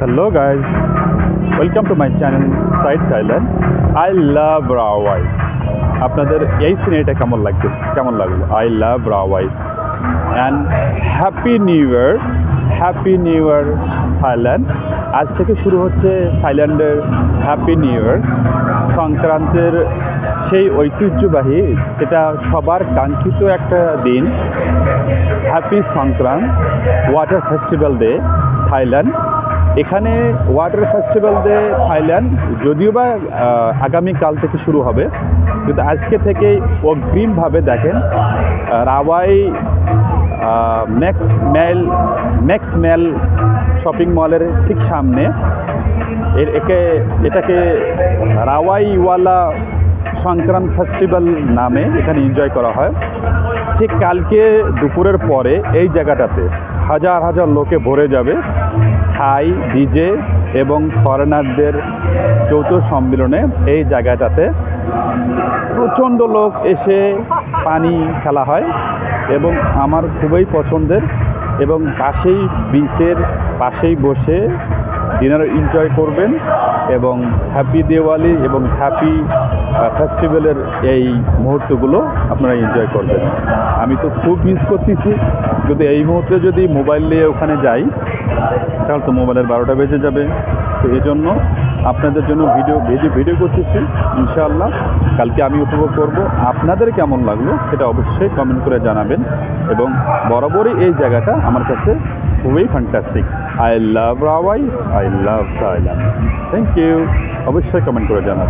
Hello guys, welcome to my channel Side Thailand. I love Rawai. আপনাদের এই সিনেমাটা কেমন লাগলো? I love Rawai and Happy New Year Thailand. আজ থেকে শুরু হচ্ছে থাইল্যান্ডের হ্যাপি নিউ ইয়ার। সংক্রান্তের সেই ঐতিহ্যবাহী, যেটা সবার কাঙ্ক্ষিত একটা দিন, হ্যাপি সংক্রান্ত ওয়াটার ফেস্টিভ্যাল ডে থাইল্যান্ড। এখানে ওয়াটার ফেস্টিভ্যাল ডে থাইল্যান্ড যদিও বা আগামীকাল থেকে শুরু হবে, কিন্তু আজকে থেকেই অগ্রিমভাবে দেখেন রাওয়াই ম্যাক্স মেল শপিং মলের ঠিক সামনে এটাকে রাওয়াইওয়ালা সংক্রান্ত ফেস্টিভ্যাল নামে এখানে এনজয় করা হয়। ঠিক কালকে দুপুরের পরে এই জায়গাটাতে হাজার লোকে ভরে যাবে। থাই ডিজে এবং ফরেনারদের যৌথ সম্মিলনে এই জায়গাটাতে প্রচণ্ড লোক এসে পানি খেলা হয় এবং আমার খুবই পছন্দের, এবং পাশেই বিচের পাশেই বসে ডিনার এনজয় করবেন এবং হ্যাপি দিওয়ালি এবং হ্যাপি ফেস্টিভ্যালের এই মুহূর্তগুলো আপনারা এনজয় করবেন। আমি তো খুব মিস করতেছি, যদি এই মুহূর্তে যদি মোবাইল নিয়ে ওখানে যাই তাহলে তো মোবাইলের 12টা বেজে যাবে। তো এই জন্য আপনাদের জন্য ভিডিও করতেছি। ইনশাআল্লাহ কালকে আমি উপভোগ করব। আপনাদের কেমন লাগলো সেটা অবশ্যই কমেন্ট করে জানাবেন, এবং বরাবরই এই জায়গাটা আমার কাছে খুবই fantastic. I love Rawai, I love Thailand. Thank you. অবশ্যই কমেন্ট করে জানাবেন।